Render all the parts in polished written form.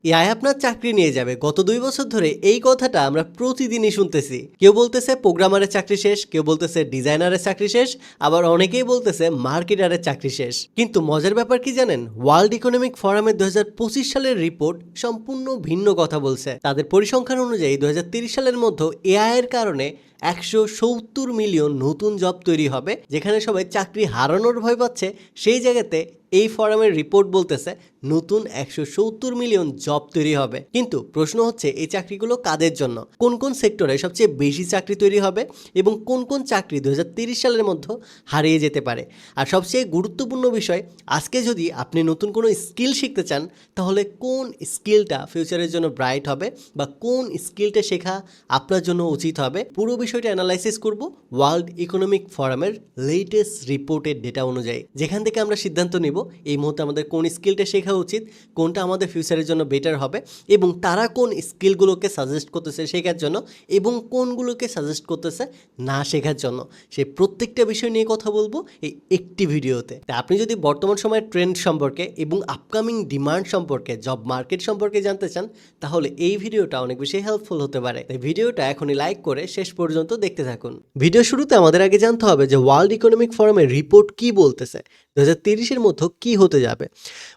AI আপনার চাকরি নিয়ে যাবে। গত ২ বছর ধরে এই কথাটা আমরা প্রতিদিনই শুনতেছি। কেউ বলতেছে প্রোগ্রামারের চাকরি শেষ, কেউ বলতেছে ডিজাইনারের চাকরি শেষ, আবার অনেকেই বলতেছে মার্কেটারের চাকরি শেষ। কিন্তু মজার ব্যাপার কি জানেন? ওয়ার্ল্ড ইকোনমিক ফোরামের ২০২৫ সালের রিপোর্ট সম্পূর্ণ ভিন্ন কথা বলছে। তাদের পরিসংখ্যান অনুযায়ী ২০৩০ সালের মধ্যে এআই এর কারণে ১৭০ মিলিয়ন নতুন জব তৈরি হবে। যেখানে সবাই চাকরি হারানোর ভয় পাচ্ছে, সেই জায়গাতে এই ফোরামের রিপোর্ট বলতেছে নতুন ১৭০ মিলিয়ন জব তৈরি হবে। কিন্তু প্রশ্ন হচ্ছে এই চাকরিগুলো কাদের জন্য? কোন কোন সেক্টরে সবচেয়ে বেশি চাকরি তৈরি হবে এবং কোন কোন চাকরি ২০৩০ সালের মধ্যে হারিয়ে যেতে পারে? আর সবচেয়ে গুরুত্বপূর্ণ বিষয়, আজকে যদি আপনি নতুন কোনো স্কিল শিখতে চান, তাহলে কোন স্কিলটা ফিউচারের জন্য ব্রাইট হবে বা কোন স্কিলটা শেখা আপনার জন্য উচিত হবে, পুরো বিষয়টা অ্যানালাইসিস করব ওয়ার্ল্ড ইকোনমিক ফোরামের লেটেস্ট রিপোর্টের ডেটা অনুযায়ী। যেখান থেকে আমরা সিদ্ধান্ত নিব এই মুহূর্তে আমাদের কোন স্কিলটা শেখা উচিত, কোনটা আমাদের ফিউচারের জন্য বেটার হবে এবং তারা কোন স্কিলগুলোকে সাজেস্ট করতেছে শেখার জন্য এবং কোনগুলোকে সাজেস্ট করতেছে না শেখার জন্য। সেই প্রত্যেকটা বিষয় নিয়ে কথা বলবো এই একটি ভিডিওতে। তা আপনি যদি বর্তমান সময়ের ট্রেন্ড সম্পর্কে এবং আপকামিং ডিমান্ড সম্পর্কে, জব মার্কেট সম্পর্কে জানতে চান, তাহলে এই ভিডিওটা অনেক বেশি হেল্পফুল হতে পারে। তাই ভিডিওটা এখনই লাইক করে শেষ পর্যন্ত দেখতে থাকুন। ভিডিও শুরুতে আমাদের আগে জানতে হবে যে ওয়ার্ল্ড ইকোনমিক ফোরামের রিপোর্ট কি বলতেছে, ২০৩০-এর মধ্যে কি হতে যাবে।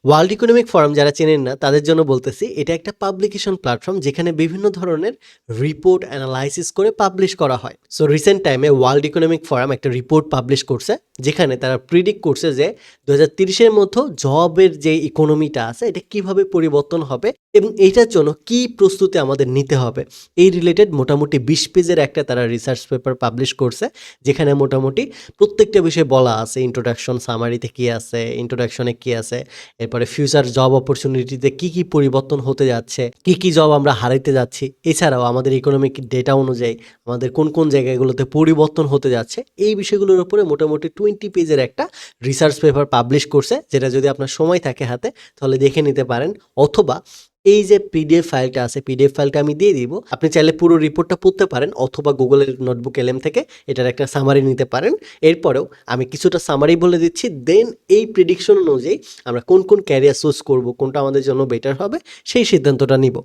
ওয়ার্ল্ড ইকোনমিক ফোরাম যারা চেনেন না তাদের জন্য বলতেছি, এটা একটা পাবলিকেশন প্ল্যাটফর্ম যেখানে বিভিন্ন ধরনের রিপোর্ট অ্যানালাইসিস করে পাবলিশ করা হয়। সো রিসেন্ট টাইমে ওয়ার্ল্ড ইকোনমিক ফোরাম একটা রিপোর্ট পাবলিশ করছে, যেখানে তারা প্রিডিক্ট করছে যে ২০৩০-এর মধ্যে জবের যে ইকোনমিটা আছে এটা কিভাবে পরিবর্তন হবে এবং এইটার জন্য কি প্রস্তুতি আমাদের নিতে হবে। এই রিলেটেড মোটামুটি ২০ পেজের একটা তারা রিসার্চ পেপার পাবলিশ করছে, যেখানে মোটামুটি প্রত্যেকটা বিষয় বলা আছে। ইন্ট্রোডাকশন সামারিতে কী আছে, ইন্ট্রোডাকশনে কী আছে, এরপরে ফিউচার জব অপরচুনিটিতে কী কী পরিবর্তন হতে যাচ্ছে, কী কী জব আমরা হারাইতে যাচ্ছি, এছাড়াও আমাদের ইকোনমিক ডেটা অনুযায়ী আমাদের কোন কোন জায়গাগুলোতে পরিবর্তন হতে যাচ্ছে, এই বিষয়গুলোর উপরে মোটামুটি 20 পেজের একটা রিসার্চ পেপার পাবলিশ করছে, যেটা যদি আপনার সময় থাকে হাতে তাহলে দেখে নিতে পারেন। অথবা এই যে পিডিএফ ফাইলটা আছে, পিডিএফ ফাইলটা আমি দিয়ে দিব, আপনি চাইলে পুরো রিপোর্টটা পড়তে পারেন অথবা গুগলের নোটবুক এলএম থেকে এটার একটা সামারি নিতে পারেন। এরপরেও আমি কিছুটা সামারি বলে দিচ্ছি, দেন এই প্রেডিকশন অনুযায়ী আমরা কোন কোন ক্যারিয়ার চুজ করব, কোনটা আমাদের জন্য বেটার হবে, সেই সিদ্ধান্তটা নিব।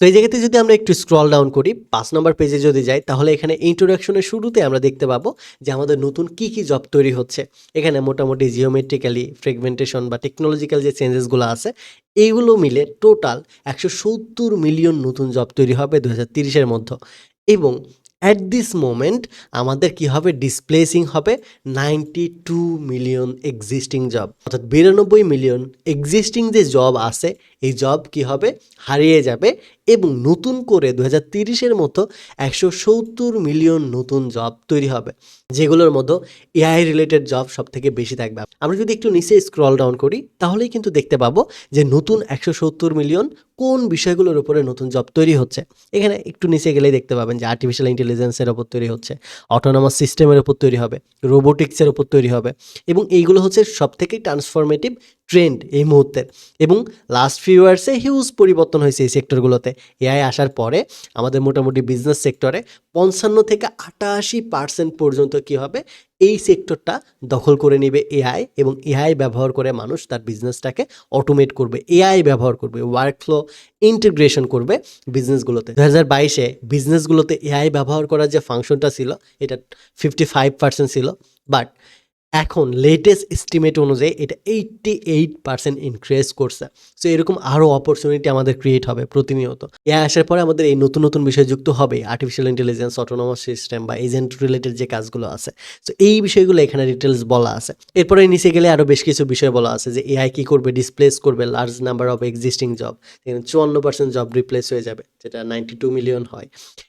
তো এই জায়গাতে যদি আমরা একটু স্ক্রল ডাউন করি, 5 নম্বর পেজে যদি যাই, তাহলে এখানে ইন্ট্রোডাকশনের শুরুতে আমরা দেখতে পাবো যে আমাদের নতুন কি কি জব তৈরি হচ্ছে। এখানে মোটামুটি জিওমেট্রিক্যালি ফ্রেগমেন্টেশন বা টেকনোলজিক্যাল যে চেঞ্জেসগুলো আছে, এইগুলো মিলে টোটাল ১৭০ মিলিয়ন নতুন জব তৈরি হবে ২০৩০-এর মধ্যে। এবং অ্যাট দিস মোমেন্ট আমাদের কি হবে, ডিসপ্লেসিং হবে 92 মিলিয়ন এক্সিস্টিং জব, অর্থাৎ ৯২ মিলিয়ন এক্সিস্টিং যে জব আছে এই জব কি হবে, হারিয়ে যাবে এবং নতুন করে ২০৩০-এর মতো ১৭০ মিলিয়ন নতুন জব তৈরি হবে, যেগুলোর মধ্যে এআই রিলেটেড জব সব থেকে বেশি থাকবে। আমরা যদি একটু নিচে স্ক্রল ডাউন করি, তাহলেই কিন্তু দেখতে পাবো যে নতুন ১৭০ মিলিয়ন কোন বিষয়গুলোর উপরে নতুন জব তৈরি হচ্ছে। এখানে একটু নিচে গেলেই দেখতে পাবেন যে আর্টিফিশিয়াল ইন্টেলিজেন্সের ওপর তৈরি হচ্ছে, অটোনমাস সিস্টেমের ওপর তৈরি হবে, রোবোটিক্সের ওপর তৈরি হবে এবং এইগুলো হচ্ছে সব থেকেই ট্রান্সফরমেটিভ ট্রেন্ড এই মুহূর্তের। এবং লাস্ট ফিউ ইয়ার্সে হিউজ পরিবর্তন হয়েছে এই সেক্টরগুলোতে। এআই আসার পরে আমাদের মোটামুটি বিজনেস সেক্টরে ৫৫ থেকে ৮৮% পর্যন্ত কী হবে, এই সেক্টরটা দখল করে নেবে এআই এবং এআই ব্যবহার করে মানুষ তার বিজনেসটাকে অটোমেট করবে, এআই ব্যবহার করবে, ওয়ার্কফ্লো ইন্টিগ্রেশন করবে বিজনেসগুলোতে। ২০২২-এ বিজনেসগুলোতে এআই ব্যবহার করার যে ফাংশনটা ছিল এটা 55% ছিল, বাট এখন লেটেস্ট এস্টিমেট অনুযায়ী এটা 88% ইনক্রিজ করছে। সো এরকম আরও অপরচুনিটি আমাদের ক্রিয়েট হবে প্রতিনিয়ত। এআই আসার পরে আমাদের এই নতুন নতুন বিষয় যুক্ত হবে, আর্টিফিশিয়াল ইন্টেলিজেন্স, অটোনমাস সিস্টেম বা এজেন্ট রিলেটেড যে কাজগুলো আছে। সো এই বিষয়গুলো এখানে ডিটেলস বলা আছে। এরপরে নিচে গেলে আরও বেশ কিছু বিষয় বলা আছে যে এআই কী করবে, ডিসপ্লেস করবে large number of existing job, এখানে 54% জব রিপ্লেস হয়ে যাবে, যেটা 92 মিলিয়ন হয়।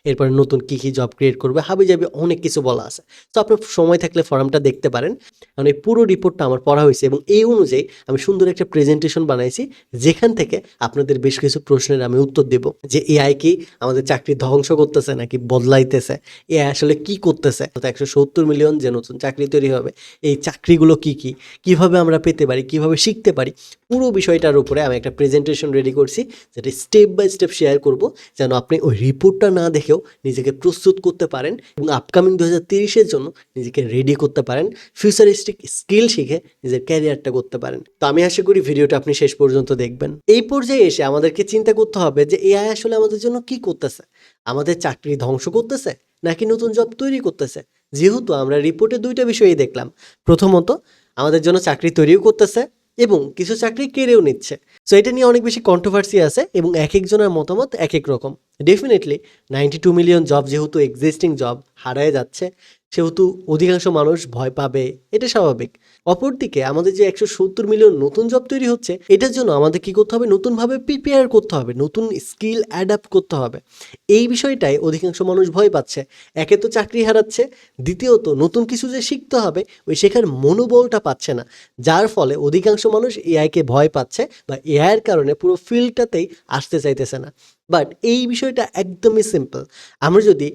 এরপরে নতুন কী কী জব ক্রিয়েট করবে, হাবিজাবি অনেক কিছু বলা আছে। তো আপনার সময় থাকলে ফর্মটা দেখতে পারেন, কারণ এই পুরো রিপোর্টটা আমার পড়া হয়েছে এবং এই অনুযায়ী আমি সুন্দর একটা প্রেজেন্টেশন বানাইছি, যেখান থেকে আপনাদের বেশ কিছু প্রশ্নের আমি উত্তর দেব যে এআই কি আমাদের চাকরি ধ্বংস করতেছে নাকি বদলাইতেছে, এআই আসলে কি করতেছে। ১৭০ মিলিয়ন যে নতুন চাকরি তৈরি হবে, এই চাকরিগুলো কি কি, কিভাবে আমরা পেতে পারি, কিভাবে শিখতে পারি, পুরো বিষয়টার উপরে আমি একটা প্রেজেন্টেশন রেডি করছি, যেটা স্টেপ বাই স্টেপ শেয়ার করব, যেন আপনি ওই রিপোর্টটা না দেখেও নিজেকে প্রস্তুত করতে পারেন এবং আপকামিং 2030-এর জন্য নিজেকে রেডি করতে পারেন, ফিউচারিস্টিক স্কিল শিখে নিজের ক্যারিয়ারটা করতে পারেন। তো আমি আশা করি ভিডিওটা আপনি শেষ পর্যন্ত দেখবেন। এই পর্যায়ে এসে আমাদেরকে চিন্তা করতে হবে যে এআই আসলে আমাদের জন্য কি করতেছে, আমাদের চাকরি ধ্বংস করতেছে নাকি নতুন জব তৈরি করতেছে। যেহেতু আমরা রিপোর্টে দুইটা বিষয়ই দেখলাম, প্রথমত আমাদের জন্য চাকরি তৈরিও করতেছে এবং কিছু চাকরি কেড়েও নিচ্ছে। সো এটা নিয়ে অনেক বেশি কন্ট্রোভার্সি আছে এবং এক একজনের মতামত এক এক রকম। ডেফিনেটলি 92 মিলিয়ন জব যেহেতু এক্সিস্টিং জব হারায় যাচ্ছে, সেহেতু অধিকাংশ মানুষ ভয় পাবে, এটা স্বাভাবিক। অপরদিকে আমাদের যে 170 মিলিয়ন নতুন জব তৈরি হচ্ছে, এটার জন্য আমাদের কি করতে হবে, নতুনভাবে প্রিপেয়ার করতে হবে, নতুন স্কিল অ্যাডাপ্ট করতে হবে। এই বিষয়টাই অধিকাংশ মানুষ ভয় পাচ্ছে। একে তো চাকরি হারাচ্ছে, দ্বিতীয়ত নতুন কিছু যে শিখতে হবে ওই শেখার মনোবলটা পাচ্ছে না, যার ফলে অধিকাংশ মানুষ এআইকে ভয় পাচ্ছে বা এআইয়ের কারণে পুরো ফিল্ডটাতেই আসতে চাইতেছে না। বাট এই বিষয়টা একদমই সিম্পল। আমরা যদি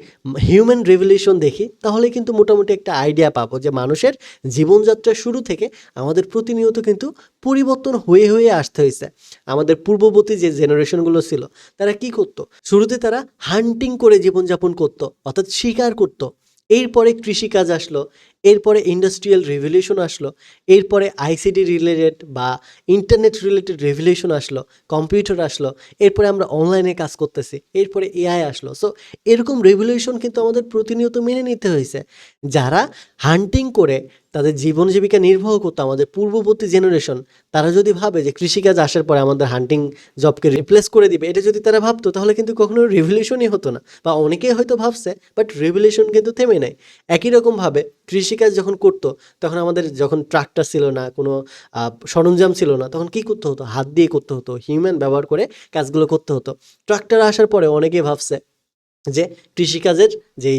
হিউম্যান রেভলিউশন দেখি তাহলে কিন্তু মোটামুটি একটা আইডিয়া পাবো যে মানুষের জীবনযাত্রার শুরু থেকে আমাদের প্রতিনিয়ত কিন্তু পরিবর্তন হয়ে হয়ে আসতে হয়েছে। আমাদের পূর্ববর্তী যে জেনারেশনগুলো ছিল তারা কি করতো, শুরুতে তারা হান্টিং করে জীবনযাপন করতো, অর্থাৎ শিকার করতো। এরপরে কৃষিকাজ আসলো, এরপরে ইন্ডাস্ট্রিয়াল রেভলিউশন আসলো, এরপরে আইসিটি রিলেটেড বা ইন্টারনেট রিলেটেড রেভলিউশন আসলো, কম্পিউটার আসলো, এরপরে আমরা অনলাইনে কাজ করতেছি, এরপরে এআই আসলো। সো এরকম রেভলিউশন কিন্তু আমাদের প্রতিনিয়ত মেনে নিতে হয়েছে। যারা হান্টিং করে তাদের জীবন জীবিকা নির্বাহ করতো, আমাদের পূর্ববর্তী জেনারেশন, তারা যদি ভাবে যে কৃষিকাজ আসার পরে আমাদের হান্টিং জবকে রিপ্লেস করে দিবে, এটা যদি তারা ভাবতো তাহলে কিন্তু কখনো রেভলিউশনই হতো না। বা অনেকেই হয়তো ভাবছে, বাট রেভলিউশন কিন্তু থেমে নেয়। একই রকমভাবে কৃষিকাজ যখন করতো তখন আমাদের যখন ট্রাক্টর ছিল না, কোনো সরঞ্জাম ছিল না, তখন কি করতে হতো, হাত দিয়ে করতে হতো, হিউম্যান ব্যবহার করে কাজগুলো করতে হতো। ট্রাক্টর আসার পরে অনেকেই ভাবছে যে কৃষিকাজের যে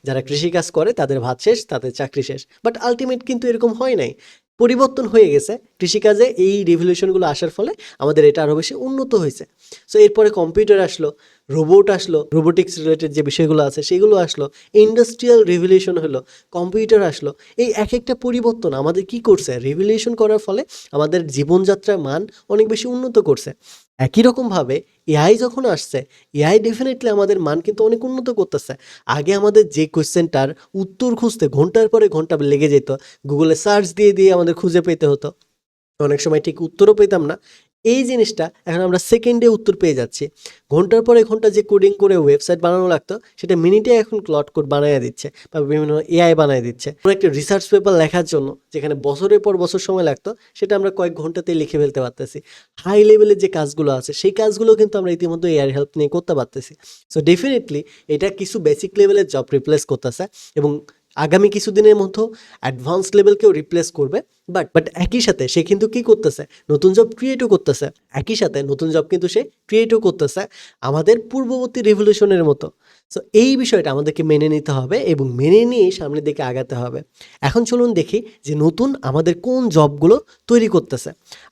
যারা কৃষিকাজ করে তাদের ভাত শেষ, তাদের চাকরি শেষ। বাট আলটিমেট কিন্তু এরকম হয় নাই, পরিবর্তন হয়ে গেছে। কৃষিকাজে এই রিভলিউশনগুলো আসার ফলে আমাদের এটা আরও বেশি উন্নত হয়েছে। সো এরপরে কম্পিউটার আসলো, রোবট আসলো, রোবোটিক্স রিলেটেড যে বিষয়গুলো আছে সেগুলো আসলো, ইন্ডাস্ট্রিয়াল রিভলিউশন হলো, কম্পিউটার আসলো। এই এক একটা পরিবর্তন আমাদের কি করছে, রিভলিউশন করার ফলে আমাদের জীবনযাত্রার মান অনেক বেশি উন্নত করছে। একই রকমভাবে এআই যখন আসছে, এআই ডেফিনেটলি আমাদের মান কিন্তু অনেক উন্নত করতেছে। আগে আমাদের যে কোয়েশ্চেনটার উত্তর খুঁজতে ঘন্টার পরে ঘন্টা লেগে যেত, গুগলে সার্চ দিয়ে দিয়ে আমাদের খুঁজে পেতে হতো, অনেক সময় ঠিক উত্তরও পেতাম না, এই জিনিসটা এখন আমরা সেকেন্ডে উত্তর পেয়ে যাচ্ছি। ঘন্টার পরে ঘন্টা যে কোডিং করে ওয়েবসাইট বানানো লাগতো সেটা মিনিটে এখন ক্লড কোড বানিয়ে দিচ্ছে বা বিভিন্ন এআই বানিয়ে দিচ্ছে। কোনো একটা রিসার্চ পেপার লেখার জন্য যেখানে বছরের পর বছর সময় লাগতো, সেটা আমরা কয়েক ঘন্টাতেই লিখে ফেলতে পারতেছি। হাই লেভেলের যে কাজগুলো আছে সেই কাজগুলো কিন্তু আমরা ইতিমধ্যে এআই হেল্প নিয়ে করতে পারতেছি। সো ডেফিনেটলি এটা কিছু বেসিক লেভেলের জব রিপ্লেস করতেছে এবং আগামী কিছুদিনের মধ্যে অ্যাডভান্স লেভেলকেও রিপ্লেস করবে। বাট একই সাথে সে কিন্তু কি করতেছে, নতুন জব ক্রিয়েটও করতেছে। একই সাথে নতুন জব কিন্তু সে ক্রিয়েটও করতেছে আমাদের পূর্ববর্তী রেভলিউশনের মতো। সো এই বিষয়টা আমাদেরকে মেনে নিতে হবে এবং মেনে নিয়ে সামনের দিকে আগাতে হবে। এখন চলুন দেখি যে নতুন আমাদের কোন জবগুলো তৈরি করতেছে।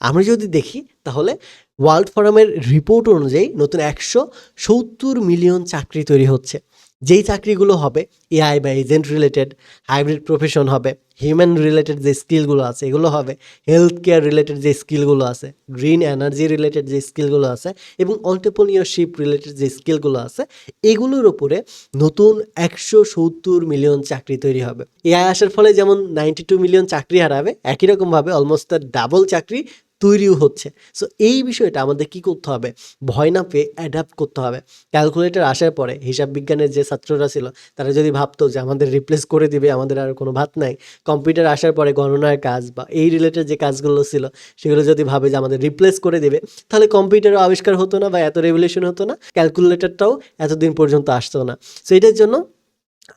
আমরা যদি দেখি তাহলে ওয়ার্ল্ড ফোরামের রিপোর্ট অনুযায়ী নতুন 170 মিলিয়ন চাকরি তৈরি হচ্ছে। যেই চাকরিগুলো হবে এআই বা এজেন্ট রিলেটেড, হাইব্রিড প্রফেশন হবে, হিউম্যান রিলেটেড যে স্কিলগুলো আছে এগুলো হবে, হেলথ কেয়ার রিলেটেড যে স্কিলগুলো আছে, গ্রিন এনার্জি রিলেটেড যে স্কিলগুলো আছে এবং অন্টারপ্রেনিয়রশিপ রিলেটেড যে স্কিলগুলো আছে, এগুলোর উপরে নতুন 170 মিলিয়ন চাকরি তৈরি হবে। এআই আসার ফলে যেমন 92 মিলিয়ন চাকরি হারাবে, একই রকমভাবে অলমোস্ট তার ডাবল চাকরি তৈরিও হচ্ছে। সো এই বিষয়টা আমাদের কি করতে হবে, ভয় না পেয়ে অ্যাডাপ্ট করতে হবে। ক্যালকুলেটর আসার পরে হিসাব বিজ্ঞানের যে ছাত্ররা ছিল তারা যদি ভাবতো যে আমাদের রিপ্লেস করে দিবে, আমাদের আর কোনো ভাত নাই, কম্পিউটার আসার পরে গণনার কাজ বা এই রিলেটেড যে কাজগুলো ছিল সেগুলো যদি ভাবে যে আমাদের রিপ্লেস করে দেবে, তাহলে কম্পিউটারও আবিষ্কার হতো না বা এত রেভলিউশন হতো না, ক্যালকুলেটরটাও এতদিন পর্যন্ত আসতো না। সো এটার জন্য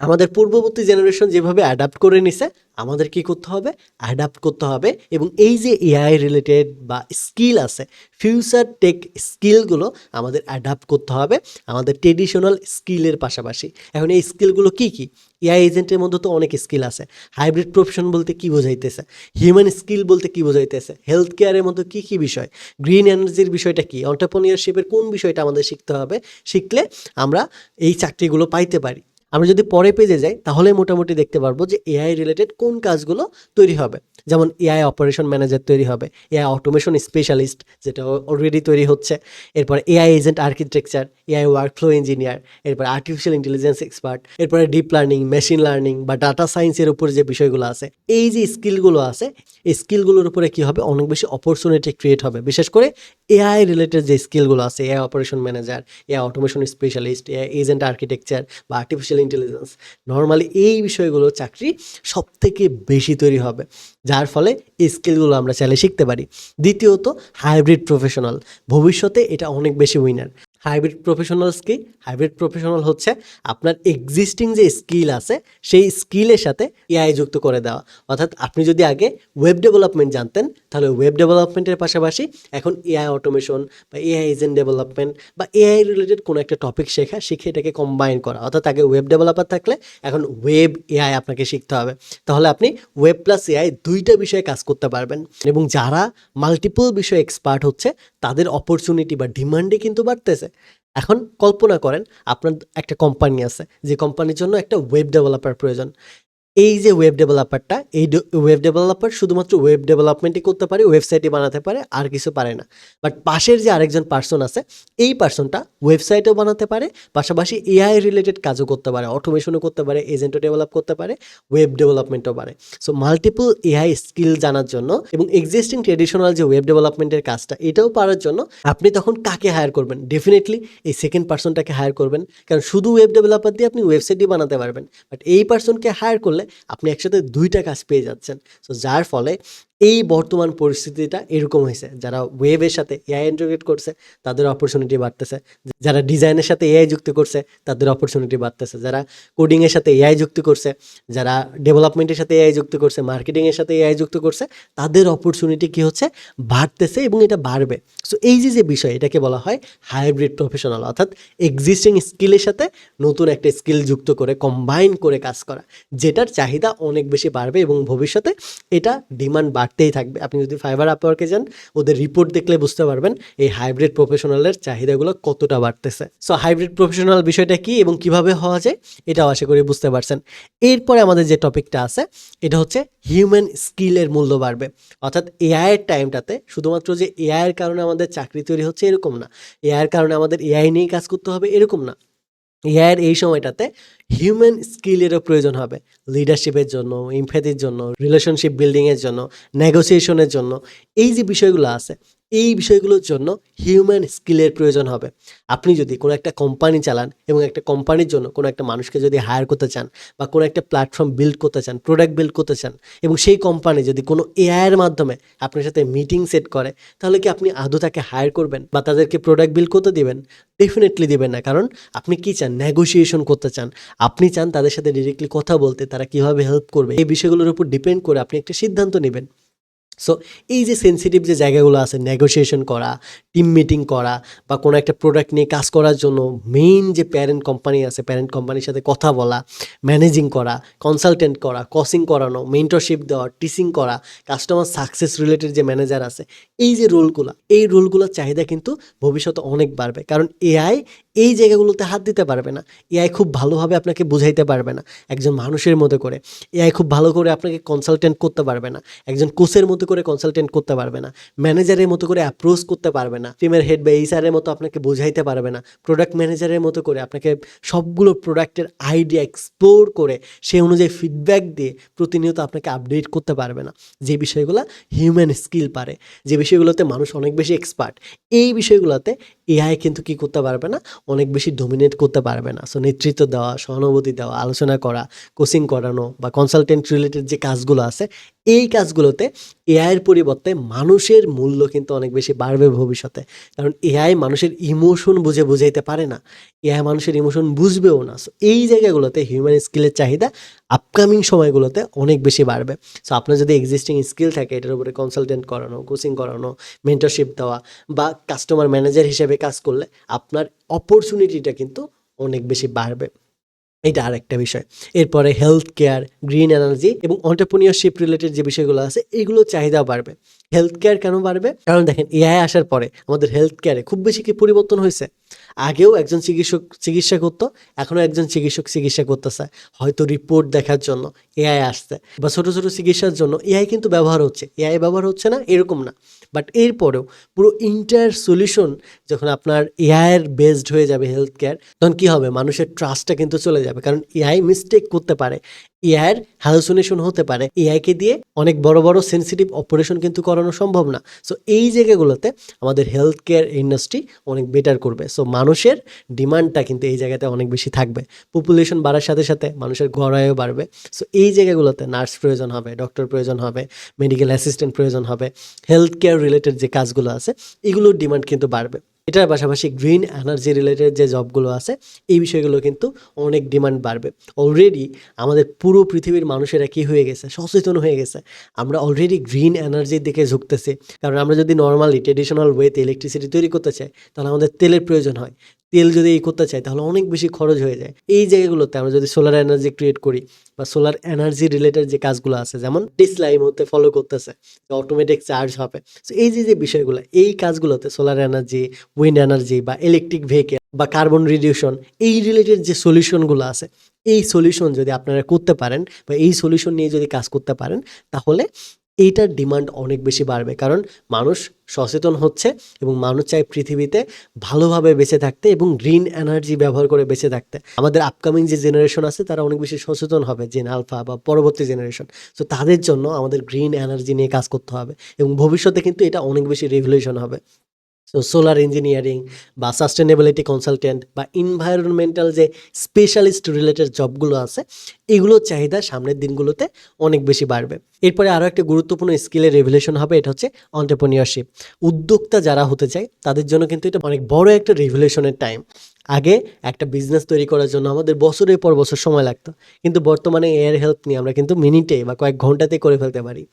আমাদের পূর্ববর্তী জেনারেশন যেভাবে অ্যাডাপ্ট করে নিছে, আমাদের কি করতে হবে, অ্যাডাপ্ট করতে হবে। এবং এই যে এআই রিলেটেড বা স্কিল আছে, ফিউচার টেক স্কিলগুলো আমাদের অ্যাডাপ্ট করতে হবে আমাদের ট্রেডিশনাল স্কিলের পাশাপাশি। এখন এই স্কিলগুলো কি কি, এআই এজেন্টের মধ্যে তো অনেক স্কিল আছে। হাইব্রিড প্রফেশন বলতে কি বোঝাইতেছে, হিউম্যান স্কিল বলতে কি বোঝাইতেছে, হেলথ কেয়ারের মধ্যে কি কি বিষয়, গ্রিন এনার্জির বিষয়টা কি, অন্টারপ্রেনিয়রশিপের কোন বিষয়টা আমাদের শিখতে হবে, শিখলে আমরা এই চাকরিগুলো পাইতে পারি। আমরা যদি পরে পেজে যাই তাহলে মোটামুটি দেখতে পারবো যে এআই রিলেটেড কোন কাজগুলো তৈরি হবে। যেমন এআই অপারেশন ম্যানেজার তৈরি হবে, এআই অটোমেশন স্পেশালিস্ট যেটা অলরেডি তৈরি হচ্ছে, এরপর AI agent architecture, AI workflow engineer, এরপর আর্টিফিশিয়াল ইন্টেলিজেন্স এক্সপার্ট, এরপরে ডিপ লার্নিং, মেশিন লার্নিং বা ডাটা সায়েন্সের উপর যে বিষয়গুলো আছে, এই যে স্কিলগুলো আছে, এই স্কিলগুলোর উপরে কি হবে, অনেক বেশি অপরচুনিটি ক্রিয়েট হবে। বিশেষ করে এআই রিলেটেড যে স্কিলগুলো আছে, AI operation manager, AI automation specialist, AI agent architecture বা আর্টিফিশিয়াল ইন্টেলিজেন্স, নর্মালি এই বিষয়গুলো চাকরি সব থেকে বেশি তৈরি হবে, যার ফলে এই স্কিলগুলো আমরা চাইলে শিখতে পারি। দ্বিতীয়ত, হাইব্রিড প্রফেশনাল, ভবিষ্যতে এটা অনেক বেশি উইনার। হাইব্রিড প্রফেশনালস কি? হাইব্রিড প্রফেশনাল হচ্ছে আপনার এক্সিস্টিং যে স্কিল আছে সেই স্কিলের সাথে এআই যুক্ত করে দেওয়া। অর্থাৎ আপনি যদি আগে ওয়েব ডেভেলপমেন্ট জানতেন, তাহলে ওয়েব ডেভেলপমেন্টের পাশাপাশি এখন এআই অটোমেশন বা এআই এজেন্ট ডেভেলপমেন্ট বা এআই রিলেটেড কোনো একটা টপিক শিখে এটাকে কম্বাইন করা। অর্থাৎ আগে ওয়েব ডেভেলপার থাকলে এখন ওয়েব এআই আপনাকে শিখতে হবে। তাহলে আপনি ওয়েব প্লাস এআই দুইটা বিষয়ে কাজ করতে পারবেন। এবং যারা মাল্টিপল বিষয়ে এক্সপার্ট হচ্ছে তাদের অপরচুনিটি বা ডিমান্ডে কিন্তু বাড়তেছে। এখন কল্পনা করেন আপনার একটা কোম্পানি আছে, যে কোম্পানির জন্য একটা ওয়েব ডেভেলপার প্রয়োজন। এই যে ওয়েব ডেভেলপারটা, এই ওয়েব ডেভেলপার শুধুমাত্র ওয়েব ডেভেলপমেন্টই করতে পারে, ওয়েবসাইটই বানাতে পারে, আর কিছু পারে না। বাট পাশের যে আরেকজন পার্সন আছে, এই পার্সনটা ওয়েবসাইটও বানাতে পারে, পাশাপাশি এআই রিলেটেড কাজও করতে পারে, অটোমেশনও করতে পারে, এজেন্টও ডেভেলপ করতে পারে, ওয়েব ডেভেলপমেন্টও পারে। সো মাল্টিপল এআই স্কিল জানার জন্য এবং এক্সিস্টিং ট্রেডিশনাল যে ওয়েব ডেভেলপমেন্টের কাজটা এটাও পারার জন্য আপনি তখন কাকে হায়ার করবেন? ডেফিনেটলি এই সেকেন্ড পার্সনটাকে হায়ার করবেন, কারণ শুধু ওয়েব ডেভেলপার দিয়ে আপনি ওয়েবসাইটই বানাতে পারবেন। বাট এই পার্সনকে হায়ার করলে আপনি একসাথে দুইটা কাজ পেয়ে যাচ্ছেন। সো যার ফলে এই বর্তমান পরিস্থিতিটা এরকম হয়েছে, যারা ওয়েবের সাথে এআই ইন্টিগ্রেট করছে তাদের অপরচুনিটি বাড়তেছে, যারা ডিজাইনের সাথে এআই যুক্ত করছে তাদের অপরচুনিটি বাড়তেছে, যারা কোডিংয়ের সাথে এআই যুক্ত করছে, যারা ডেভেলপমেন্টের সাথে এআই যুক্ত করছে, মার্কেটিংয়ের সাথে এআই যুক্ত করছে, তাদের অপরচুনিটি কি হচ্ছে, বাড়তেছে এবং এটা বাড়বে। সো এই যে বিষয়, এটাকে বলা হয় হাইব্রিড প্রফেশনাল, অর্থাৎ এক্সিস্টিং স্কিলের সাথে নতুন একটা স্কিল যুক্ত করে কম্বাইন করে কাজ করা, যেটার চাহিদা অনেক বেশি বাড়বে এবং ভবিষ্যতে এটা ডিমান্ড বাড়তেই থাকবে। আপনি যদি ফাইবার আপওয়ার্কে যান, ওদের রিপোর্ট দেখলে বুঝতে পারবেন এই হাইব্রিড প্রফেশনালের চাহিদাগুলো কতটা বাড়তেছে। সো হাইব্রিড প্রফেশনাল বিষয়টা কি এবং কিভাবে হওয়া যায়, এটাও আশা করি বুঝতে পারছেন। এরপরে আমাদের যে টপিকটা আছে, এটা হচ্ছে হিউম্যান স্কিলের মূল্য বাড়বে। অর্থাৎ এআইয়ের টাইমটাতে শুধুমাত্র যে এআইয়ের কারণে আমাদের চাকরি তৈরি হচ্ছে এরকম না, এআইয়ের কারণে আমাদের এআই নিয়ে কাজ করতে হবে এরকম না। এআইয়ের এই সময়টাতে হিউম্যান স্কিলেরও প্রয়োজন হবে, লিডারশিপের জন্য, এমপ্যাথির জন্য, রিলেশনশিপ বিল্ডিংয়ের জন্য, নেগোসিয়েশনের জন্য। এই যে বিষয়গুলো আছে, এই বিষয়গুলোর জন্য হিউম্যান স্কিলের প্রয়োজন হবে। আপনি যদি কোনো একটা কোম্পানি চালান এবং একটা কোম্পানির জন্য কোনো একটা মানুষকে যদি হায়ার করতে চান বা কোনো একটা প্ল্যাটফর্ম বিল্ড করতে চান, প্রোডাক্ট বিল্ড করতে চান, এবং সেই কোম্পানি যদি কোনো এআইয়ের মাধ্যমে আপনার সাথে মিটিং সেট করে, তাহলে কি আপনি আদৌ তাকে হায়ার করবেন বা তাদেরকে প্রোডাক্ট বিল্ড করতে দিবেন? ডেফিনেটলি দিবেন না। কারণ আপনি কি চান? নেগোসিয়েশন করতে চান। আপনি চান তাদের সাথে ডিরেক্টলি কথা বলতে, তারা কিভাবে হেল্প করবে, এই বিষয়গুলোর উপর ডিপেন্ড করে আপনি একটা সিদ্ধান্ত নেবেন। সো এই যে সেন্সিটিভ যে জায়গাগুলো আছে, নেগোসিয়েশন করা, টিম মিটিং করা বা কোনো একটা প্রোডাক্ট নিয়ে কাজ করার জন্য মেইন যে প্যারেন্ট কোম্পানি আছে, প্যারেন্ট কোম্পানির সাথে কথা বলা, ম্যানেজিং করা, কনসালটেন্ট করা, কোচিং করানো, মেন্টরশিপ দেওয়া, টিচিং করা, কাস্টমার সাকসেস রিলেটেড যে ম্যানেজার আছে, এই যে রোলগুলো, এই রোলগুলোর চাহিদা কিন্তু ভবিষ্যতে অনেক বাড়বে। কারণ এআই এই জায়গাগুলোতে হাত দিতে পারবে না, এআই খুব ভালোভাবে আপনাকে বুঝাইতে পারবে না একজন মানুষের মতো করে, এআই খুব ভালো করে আপনাকে কনসালটেন্ট করতে পারবে না, একজন কোচের মতো করে কনসালটেন্ট করতে পারবে না, ম্যানেজারের মতো করে অ্যাপ্রোচ করতে পারবে না, টিমের হেড বা এইচআরের মতো আপনাকে বোঝাইতে পারবে না, প্রোডাক্ট ম্যানেজারের মতো করে আপনাকে সবগুলো প্রোডাক্টের আইডিয়া এক্সপ্লোর করে সেই অনুযায়ী ফিডব্যাক দিয়ে প্রতিনিয়ত আপনাকে আপডেট করতে পারবে না। যে বিষয়গুলো হিউম্যান স্কিল পারে, যে বিষয়গুলোতে মানুষ অনেক বেশি এক্সপার্ট, এই বিষয়গুলোতে এআই কিন্তু কি করতে পারবে না, অনেক বেশি ডমিনেট করতে পারবে না। সো নেতৃত্ব দেওয়া, সহানুভূতি দেওয়া, আলোচনা করা, কোচিং করানো বা কনসালটেন্ট রিলেটেড যে কাজগুলো আছে, এই কাজগুলোতে এআইয়ের পরিবর্তে মানুষের মূল্য কিন্তু অনেক বেশি বাড়বে ভবিষ্যতে। কারণ এআই মানুষের ইমোশন বুঝাইতে পারে না, এআই মানুষের ইমোশন বুঝবেও না। সো এই জায়গাগুলোতে হিউম্যান স্কিলের চাহিদা আপকামিং সময়গুলোতে অনেক বেশি বাড়বে। সো আপনার যদি এক্সিস্টিং স্কিল থাকে, এটার উপরে কনসালটেন্ট করানো, কোচিং করানো, মেন্টরশিপ দেওয়া বা কাস্টমার ম্যানেজার হিসেবে কাজ করলে আপনার অপরচুনিটিটা কিন্তু অনেক বেশি বাড়বে। এটা আরেকটা বিষয়। এরপরে হেলথ কেয়ার, গ্রিন এনার্জি এবং এন্টারপ্রেনিয়রশিপ রিলেটেড যে বিষয়গুলো আছে, এগুলো চাহিদা বাড়বে। হেলথ কেয়ার কেন বাড়বে? কারণ দেখেন, এআই আসার পরে আমাদের হেলথ কেয়ারে খুব বেশি কি পরিবর্তন হয়েছে? আগেও একজন চিকিৎসক চিকিৎসা করতো, এখনও একজন চিকিৎসক চিকিৎসা করতেছে, হয়তো রিপোর্ট দেখার জন্য এআই আসছে, বা ছোটো ছোটো চিকিৎসার জন্য এআই কিন্তু ব্যবহার হচ্ছে, এআই ব্যবহার হচ্ছে না এরকম না। বাট এরপরেও পুরো ইন্টায়ার সলিউশন যখন আপনার এআইয়ের বেসড হয়ে যাবে হেলথ কেয়ার, তখন কী হবে, মানুষের ট্রাস্টটা কিন্তু চলে যাবে। কারণ এআই মিস্টেক করতে পারে, এআইয়ের হ্যালুসিনেশন হতে পারে, এআইকে দিয়ে অনেক বড় বড় সেন্সিটিভ অপারেশন কিন্তু করানো সম্ভব না। সো এই জায়গাগুলোতে আমাদের হেলথ কেয়ার ইন্ডাস্ট্রি অনেক বেটার করবে। সো মানুষের ডিমান্ডটা কিন্তু এই জায়গাতে অনেক বেশি থাকবে। পপুলেশন বাড়ার সাথে সাথে মানুষের গড়ায়ও বাড়বে। সো এই জায়গাগুলোতে নার্স প্রয়োজন হবে, ডক্টর প্রয়োজন হবে, মেডিকেল অ্যাসিস্ট্যান্ট প্রয়োজন হবে, হেলথ কেয়ার রিলেটেড যে কাজগুলো আছে এগুলোর ডিমান্ড কিন্তু বাড়বে। এটার পাশাপাশি গ্রিন এনার্জি রিলেটেড যে জবগুলো আছে এই বিষয়গুলো কিন্তু অনেক ডিমান্ড বাড়বে। অলরেডি আমাদের পুরো পৃথিবীর মানুষেরা কী হয়ে গেছে, সচেতন হয়ে গেছে। আমরা অলরেডি গ্রিন এনার্জির দিকে ঝুঁকতেছি। কারণ আমরা যদি নর্মালি ট্রেডিশনাল ওয়েতে ইলেকট্রিসিটি তৈরি করতে চাই তাহলে আমাদের তেলের প্রয়োজন হয়। তেল যদি এই করতে চাই তাহলে অনেক বেশি খরচ হয়ে যায়। এই জায়গাগুলোতে আমরা যদি সোলার এনার্জি ক্রিয়েট করি বা সোলার এনার্জি রিলেটেড যে কাজগুলো আছে, যেমন টেসলা এই মুহূর্তে ফলো করতেছে, অটোমেটিক চার্জ হবে। সো এই যে বিষয়গুলো, এই কাজগুলোতে সোলার এনার্জি, উইন্ড এনার্জি বা ইলেকট্রিক ভেহিকেল বা কার্বন রিডিউশন, এই রিলেটেড যে সলিউশনগুলো আছে, এই সলিউশন যদি আপনারা করতে পারেন বা এই সলিউশন নিয়ে যদি কাজ করতে পারেন তাহলে এইটার ডিমান্ড অনেক বেশি বাড়বে। কারণ মানুষ সচেতন হচ্ছে এবং মানুষ চায় পৃথিবীতে ভালোভাবে বেঁচে থাকতে এবং গ্রিন এনার্জি ব্যবহার করে বেঁচে থাকতে। আমাদের আপকামিং যে জেনারেশন আছে তারা অনেক বেশি সচেতন হবে, জেন আলফা বা পরবর্তী জেনারেশন। সো তাদের জন্য আমাদের গ্রিন এনার্জি নিয়ে কাজ করতে হবে এবং ভবিষ্যতে কিন্তু এটা অনেক বেশি রেভলিউশন হবে। সো সোলার ইঞ্জিনিয়ারিং বা সাস্টেনেবিলিটি কনসালটেন্ট বা এনভায়রনমেন্টাল যে স্পেশালিস্ট রিলেটেড জবগুলো আছে এগুলোর চাহিদা সামনের দিনগুলোতে অনেক বেশি বাড়বে। এরপরে আরও একটা গুরুত্বপূর্ণ স্কিলের রেভলিউশন হবে, এটা হচ্ছে অন্টারপ্রেনিয়রশিপ। উদ্যোক্তা যারা হতে চায় তাদের জন্য কিন্তু এটা অনেক বড় একটা রেভলিউশনের টাইম। আগে একটা বিজনেস তৈরি করার জন্য আমাদের বছরের পর বছর সময় লাগতো, কিন্তু বর্তমানে এর হেল্প নিয়ে আমরা কিন্তু মিনিটে বা কয়েক ঘন্টাতেই করে ফেলতে পারি।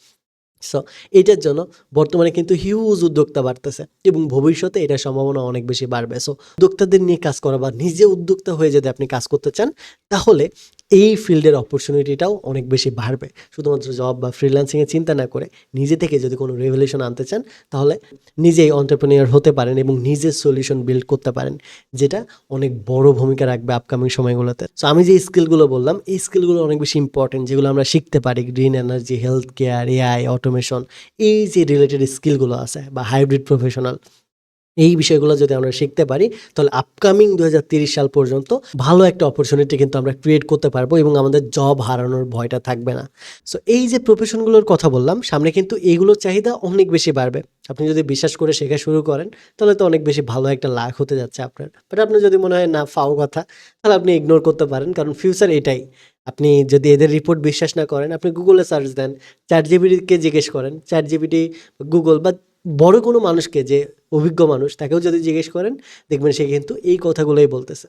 সো এটার জন্য বর্তমানে কিন্তু হিউজ উদ্যোক্তা বাড়তেছে এবং ভবিষ্যতে এটার সম্ভাবনা অনেক বেশি বাড়বে। সো উদ্যোক্তাদের নিয়ে কাজ করা বা নিজে উদ্যোক্তা হয়ে যদি আপনি কাজ করতে চান তাহলে এই ফিল্ডের অপরচুনিটিটাও অনেক বেশি বাড়বে। শুধুমাত্র জব বা ফ্রিল্যান্সিংয়ে চিন্তা না করে নিজে থেকে যদি কোনো রেভলিউশন আনতে চান তাহলে নিজেই এন্টারপ্রেনিউর হতে পারেন এবং নিজের সলিউশন বিল্ড করতে পারেন, যেটা অনেক বড় ভূমিকা রাখবে আপকামিং সময়গুলোতে। সো আমি যে স্কিলগুলো বললাম এই স্কিলগুলো অনেক বেশি ইম্পর্টেন্ট, যেগুলো আমরা শিখতে পারি। Green energy, health care, AI, automation, এই যে রিলেটেড স্কিলগুলো আছে বা হাইব্রিড প্রফেশনাল, এই বিষয়গুলো যদি আমরা শিখতে পারি তাহলে আপকামিং 2030 সাল পর্যন্ত ভালো একটা অপরচুনিটি কিন্তু আমরা ক্রিয়েট করতে পারবো এবং আমাদের জব হারানোর ভয়টা থাকবে না। সো এই যে প্রফেশনগুলোর কথা বললাম সামনে কিন্তু এইগুলোর চাহিদা অনেক বেশি বাড়বে। আপনি যদি বিশ্বাস করে শেখা শুরু করেন তাহলে তো অনেক বেশি ভালো একটা লাভ হতে যাচ্ছে আপনার। বাট আপনার যদি মনে হয় না ফাও কথা, তাহলে আপনি ইগনোর করতে পারেন, কারণ ফিউচার এটাই। আপনি যদি এদের রিপোর্ট বিশ্বাস না করেন আপনি গুগলে সার্চ দেন, চ্যাট জিপিটিকে জিজ্ঞেস করেন, চ্যাট জিপিটি, গুগল বা বড় কোনো মানুষকে, যে অভিজ্ঞ মানুষ তাকেও যদি জিজ্ঞেস করেন দেখবেন সে কিন্তু এই কথাগুলোই বলতেছে।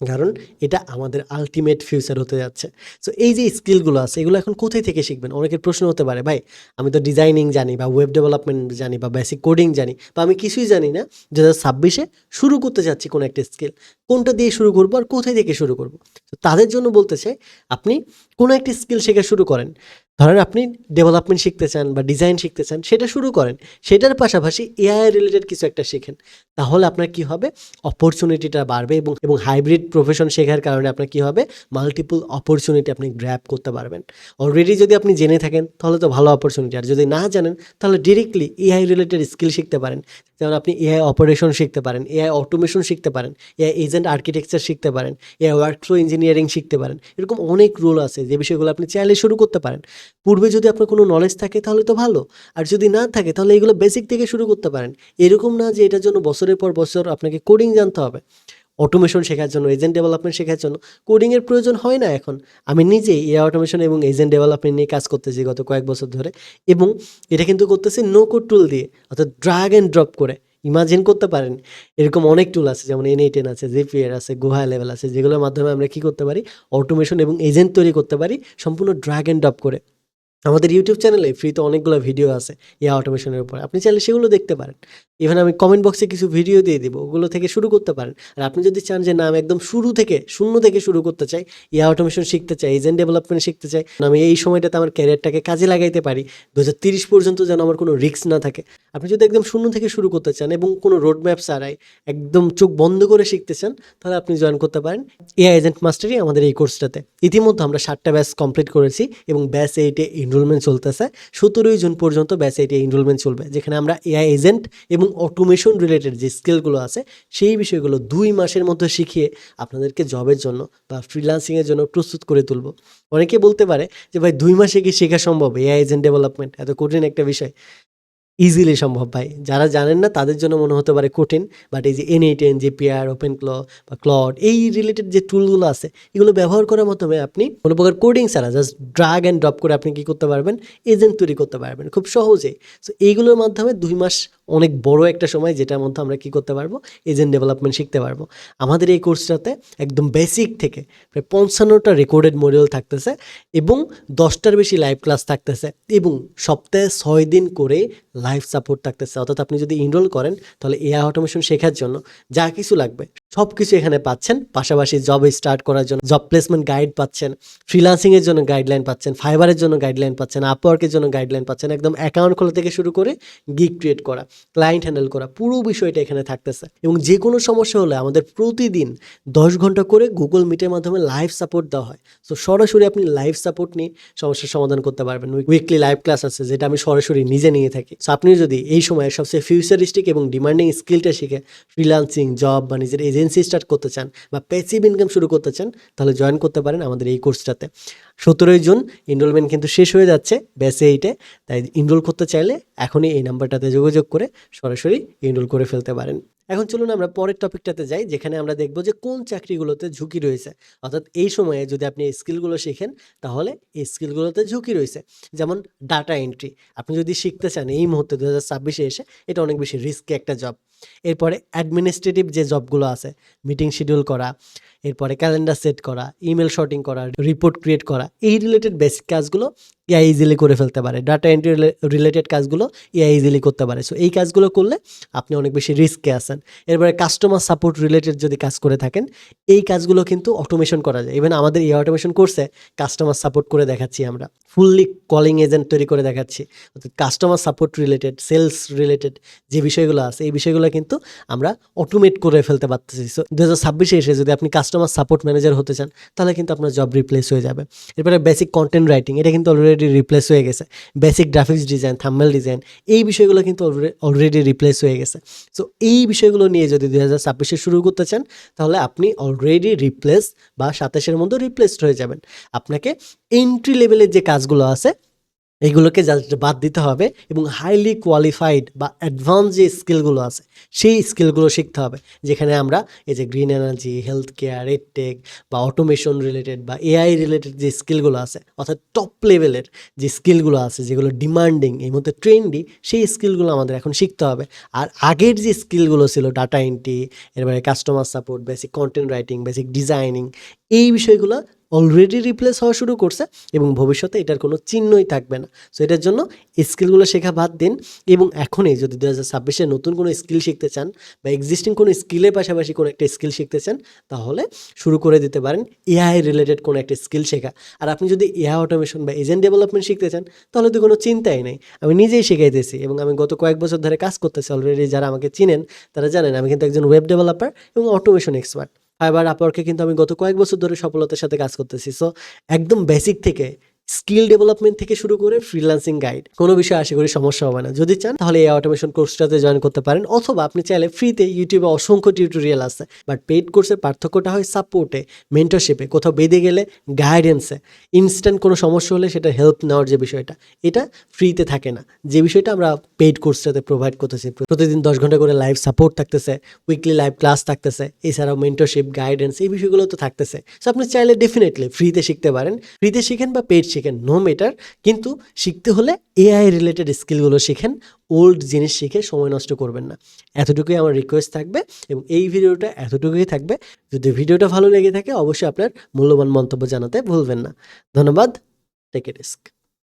কারণ এটা আমাদের আল্টিমেট ফিউচার হতে যাচ্ছে। সো এই যে স্কিলগুলো আছে এগুলো এখন কোথায় থেকে শিখবেন? অনেকের প্রশ্ন হতে পারে, ভাই আমি তো ডিজাইনিং জানি বা ওয়েব ডেভেলপমেন্ট জানি বা বেসিক কোডিং জানি বা আমি কিছুই জানি না, 2026-এ শুরু করতে চাচ্ছি কোনো একটা স্কিল, কোনটা দিয়ে শুরু করবো আর কোথায় থেকে শুরু করবো? তো তাদের জন্য বলতে চাই আপনি কোনো একটা স্কিল শেখা শুরু করেন। ধরেন আপনি ডেভেলপমেন্ট শিখতে চান বা ডিজাইন শিখতে চান, সেটা শুরু করেন। সেটার পাশাপাশি এআই রিলেটেড কিছু একটা শেখেন। তাহলে আপনার কি হবে, অপরচুনিটিটা বাড়বে এবং হাইব্রিড প্রফেশন শেখার কারণে আপনার কি হবে, মাল্টিপল অপরচুনিটি আপনি গ্র্যাব করতে পারবেন। অলরেডি যদি আপনি জেনে থাকেন তাহলে তো ভালো অপরচুনিটি, আর যদি না জানেন তাহলে ডিরেক্টলি এআই রিলেটেড স্কিল শিখতে পারেন। যেমন আপনি এআই অপারেশন শিখতে পারেন, এআই অটোমেশন শিখতে পারেন, এআই এজেন্ট আর্কিটেকচার শিখতে পারেন, এআই ওয়ার্কফ্লো ইঞ্জিনিয়ারিং শিখতে পারেন। এরকম অনেক রোল আছে যে বিষয়গুলো আপনি চাইলে শুরু করতে পারেন। পূর্বে যদি আপনার কোনো নলেজ থাকে তাহলে তো ভালো, আর যদি না থাকে তাহলে এগুলো বেসিক থেকে শুরু করতে পারেন। এরকম না যে এটার জন্য বছরের পর বছর আপনাকে কোডিং জানতে হবে। অটোমেশন শেখার জন্য, এজেন্ট ডেভেলপমেন্ট শেখার জন্য কোডিংয়ের প্রয়োজন হয় না এখন। আমি নিজেই এআই অটোমেশন এবং এজেন্ট ডেভেলপমেন্ট নিয়ে কাজ করতেছি গত কয়েক বছর ধরে, এবং এটা কিন্তু করতেছি নো কোড টুল দিয়ে, অর্থাৎ ড্র্যাগ অ্যান্ড ড্রপ করে। ইমাজিন করতে পারেন এরকম অনেক টুল আছে, যেমন N8N আছে, Zapier আছে, Go High Level আছে, যেগুলোর মাধ্যমে আমরা কী করতে পারি, অটোমেশন এবং এজেন্ট তৈরি করতে পারি সম্পূর্ণ ড্র্যাগ অ্যান্ড ড্রপ করে। আমাদের ইউটিউব চ্যানেলে ফ্রিতে অনেকগুলো ভিডিও আছে এআই অটোমেশনের উপর, আপনি চাইলে সেগুলো দেখতে পারেন। ইভেন আমি কমেন্ট বক্সে কিছু ভিডিও দিয়ে দিব, ওগুলো থেকে শুরু করতে পারেন। আর আপনি যদি চান যে না আমি একদম শুরু থেকে শূন্য থেকে শুরু করতে চাই, এআই অটোমেশন শিখতে চাই, এজেন্ট ডেভেলপমেন্ট শিখতে চাই, আমি এই সময়টাতে আমার ক্যারিয়ারটাকে কাজে লাগাইতে পারি, 2030 পর্যন্ত যেন আমার কোনো রিস্ক না থাকে। আপনি যদি একদম শূন্য থেকে শুরু করতে চান এবং কোনো রোড ম্যাপ ছাড়াই একদম চোখ বন্ধ করে শিখতে চান, তাহলে আপনি জয়েন করতে পারেন এআই এজেন্ট মাস্টারি আমাদের এই কোর্সটাতে। ইতিমধ্যে আমরা 7টা ব্যাচ কমপ্লিট করেছি এবং ব্যাচ 8-এ এনরোলমেন্ট চলতেছে। 17ই জুন পর্যন্ত ব্যাচ 8-এ এনরোলমেন্ট চলবে, যেখানে আমরা এআই এজেন্ট এবং অটোমেশন রিলেটেড যে স্কিলগুলো আছে সেই বিষয়গুলো 2 মাসের মধ্যে শিখিয়ে আপনাদেরকে জবের জন্য বা ফ্রিল্যান্সিংয়ের জন্য প্রস্তুত করে তুলব। অনেকে বলতে পারে যে ভাই 2 মাসে কি শেখা সম্ভব এআই এজেন্ট ডেভেলপমেন্ট? এত কঠিন একটা বিষয়। ইজিলি সম্ভব ভাই। যারা জানেন না তাদের জন্য মনে হতে পারে কঠিন, বাট এই যে N8N, JPR, OpenClaw বা Claude এই রিলেটেড যে টুলগুলো আছে এগুলো ব্যবহার করার মাধ্যমে আপনি কোনো প্রকার কোডিং ছাড়া জাস্ট ড্রাগ অ্যান্ড ড্রপ করে আপনি কি করতে পারবেন, এজেন্ট তৈরি করতে পারবেন খুব সহজেই। সো এইগুলোর মাধ্যমে 2 মাস অনেক বড় একটা সময়, যেটার মধ্যে আমরা কি করতে পারবো, এজেন্ট ডেভেলপমেন্ট শিখতে পারবো। আমাদের এই কোর্সটাতে একদম বেসিক থেকে প্রায় 55টা রেকর্ডেড মডিউল থাকতেছে এবং 10টার বেশি লাইভ ক্লাস থাকতেছে এবং সপ্তাহে 6 দিন করে লাইভ সাপোর্ট থাকতেছে। অর্থাৎ আপনি যদি এনরোল করেন তাহলে এআই অটোমেশন শেখার জন্য যা কিছু লাগবে সব কিছু এখানে পাচ্ছেন। পাশাপাশি জবে স্টার্ট করার জন্য জব প্লেসমেন্ট গাইড পাচ্ছেন, ফ্রিল্যান্সিংয়ের জন্য গাইডলাইন পাচ্ছেন, ফাইবারের জন্য গাইডলাইন পাচ্ছেন, আপওয়ার্কের জন্য গাইডলাইন পাচ্ছেন, একদম অ্যাকাউন্ট খোলা থেকে শুরু করে গিগ ক্রিয়েট করা, ক্লায়েন্ট হ্যান্ডেল করা, পুরো বিষয়টা এখানে থাকতেছে। এবং যে কোনো সমস্যা হলে আমাদের প্রতিদিন 10 ঘন্টা করে গুগল মিটের মাধ্যমে লাইভ সাপোর্ট দেওয়া হয়। সো সরাসরি আপনি লাইভ সাপোর্ট নিয়ে সমস্যার সমাধান করতে পারবেন। উইকলি লাইভ ক্লাস আছে যেটা আমি সরাসরি নিজে নিয়ে থাকি। সো আপনি যদি এই সময় সবচেয়ে ফিউচারিস্টিক এবং ডিমান্ডিং স্কিলটা শিখে ফ্রিল্যান্সিং, জব বা নিজের এজেন্সি স্টার্ট করতে চান বা প্যাসিভ ইনকাম শুরু করতে চান, তাহলে জয়েন করতে পারেন আমাদের এই কোর্সটাতে। 17ই জুন এনরোলমেন্ট কিন্তু শেষ হয়ে যাচ্ছে ব্যাচ 8-এ, তাই এনরোল করতে চাইলে এখনই এই নাম্বারটাতে যোগাযোগ করে সরাসরি এনরোল করে ফেলতে পারেন। এখন চলুন আমরা পরের টপিকটাতে যাই, যেখানে আমরা দেখব যে কোন চাকরিগুলোতে ঝুঁকি রয়েছে। অর্থাৎ এই সময়ে যদি আপনি এই স্কিলগুলো শেখেন তাহলে এই স্কিলগুলোতে ঝুঁকি রয়েছে। যেমন ডাটা এন্ট্রি, আপনি যদি শিখতে চান এই মুহূর্তে 2026-এ এসে, এটা অনেক বেশি রিস্কি একটা জব। এরপরে অ্যাডমিনিস্ট্রেটিভ যে জবগুলো আছে, মিটিং শিডিউল করা, এরপরে ক্যালেন্ডার সেট করা, ইমেল শর্টিং করা, রিপোর্ট ক্রিয়েট করা, এই রিলেটেড বেসিক কাজগুলো এআই ইজিলি করে ফেলতে পারে। ডাটা এন্ট্রি রিলেটেড কাজগুলো এআই ইজিলি করতে পারে। সো এই কাজগুলো করলে আপনি অনেক বেশি রিস্কে আসেন। এরপরে কাস্টমার সাপোর্ট রিলেটেড যদি কাজ করে থাকেন, এই কাজগুলো কিন্তু অটোমেশন করা যায়। ইভেন আমাদের এই অটোমেশন কোর্সে কাস্টমার সাপোর্ট করে দেখাচ্ছি, আমরা ফুললি কলিং এজেন্ট তৈরি করে দেখাচ্ছি। অর্থাৎ customer support related, sales related যে বিষয়গুলো আছে এই বিষয়গুলো কিন্তু আমরা অটোমেট করে ফেলতে পারতেছি। সো 2026-এ এসে যদি আপনি কাস্টমার সাপোর্ট ম্যানেজার হতে চান তাহলে কিন্তু আপনার জব রিপ্লেস হয়ে যাবে। এরপরে বেসিক কন্টেন্ট রাইটিং, এটা কিন্তু অলরেডি রিপ্লেস হয়ে গেছে। Basic graphics design, thumbnail design, এই বিষয়গুলো কিন্তু অলরেডি রিপ্লেস হয়ে গেছে। সো এই বিষয়গুলো নিয়ে যদি 2026-এ শুরু করতে চান তাহলে আপনি অলরেডি রিপ্লেস বা 27-এর মধ্যে রিপ্লেসড হয়ে যাবেন। আপনাকে এন্ট্রি লেভেলের যে কাজগুলো আছে এইগুলোকে জাস্ট বাদ দিতে হবে এবং হাইলি কোয়ালিফাইড বা অ্যাডভান্স যে স্কিলগুলো আছে সেই স্কিলগুলো শিখতে হবে, যেখানে আমরা এই যে green energy, health care, edtech বা অটোমেশন রিলেটেড বা এআই রিলেটেড যে স্কিলগুলো আছে, অর্থাৎ টপ লেভেলের যে স্কিলগুলো আছে যেগুলো ডিমান্ডিং, এই মধ্যে ট্রেন্ডি, সেই স্কিলগুলো আমাদের এখন শিখতে হবে। আর আগের যে স্কিলগুলো ছিল ডাটা এন্ট্রি, এরপরে customer support, basic content writing, basic designing, এই বিষয়গুলো অলরেডি রিপ্লেস হওয়া শুরু করছে এবং ভবিষ্যতে এটার কোনো চিহ্নই থাকবে না। সো এটার জন্য স্কিলগুলো শেখা বাদ দিন এবং এখনই যদি 2026-এ নতুন কোনো স্কিল শিখতে চান বা এক্সিস্টিং কোনো স্কিলের পাশাপাশি কোনো একটা স্কিল শিখতে চান তাহলে শুরু করে দিতে পারেন এআই রিলেটেড কোনো একটা স্কিল শেখা। আর আপনি যদি এআই অটোমেশন বা এজেন্ট ডেভেলপমেন্ট শিখতে চান তাহলে তো কোনো চিন্তাই নেই, আমি নিজেই শিখাইতেছি এবং আমি গত কয়েক বছর ধরে কাজ করতেছি। অলরেডি যারা আমাকে চিনেন তারা জানেন আমি কিন্তু একজন ওয়েব ডেভেলপার এবং অটোমেশন এক্সপার্ট। ফাইবার, আপওয়ার্কে কিন্তু আমি গত কয়েক বছর ধরে সফলতার সাথে কাজ করতেছি। সো একদম বেসিক থেকে স্কিল ডেভেলপমেন্ট থেকে শুরু করে ফ্রিল্যান্সিং গাইড, কোনো বিষয়ে আশা করি সমস্যা হবে না। যদি চান তাহলে এই অটোমেশন কোর্সটাতে জয়েন করতে পারেন, অথবা আপনি চাইলে ফ্রিতে ইউটিউবে অসংখ্য টিউটোরিয়াল আছে। বাট পেইড কোর্সের পার্থক্যটা হয় সাপোর্টে, মেন্টরশিপে, কোথাও বেঁধে গেলে গাইডেন্সে, ইনস্ট্যান্ট কোনো সমস্যা হলে সেটা হেল্প নেওয়ার যে বিষয়টা, এটা ফ্রিতে থাকে না। যে বিষয়টা আমরা পেইড কোর্সটাতে প্রোভাইড করতেছি, প্রতিদিন 10 ঘন্টা করে লাইভ সাপোর্ট থাকতেছে, উইকলি লাইভ ক্লাস থাকতেছে, এছাড়াও মেন্টরশিপ, গাইডেন্স, এই বিষয়গুলো তো থাকতেছে। সো আপনি চাইলে ডেফিনেটলি ফ্রিতে শিখতে পারেন। ফ্রিতে শিখেন বা পেইড শিখেন, নো ম্যাটার, কিন্তু শিখতে হলে এআই রিলেটেড স্কিলগুলো শিখেন। ওল্ড জিনিস শিখে সময় নষ্ট করবেন না, এতটুকুই আমার রিকোয়েস্ট থাকবে। এবং এই ভিডিওটা এতটুকুই থাকবে। যদি ভিডিওটা ভালো লেগে থাকে অবশ্যই আপনার মূল্যবান মন্তব্য জানাতে ভুলবেন না। ধন্যবাদ। Take a risk.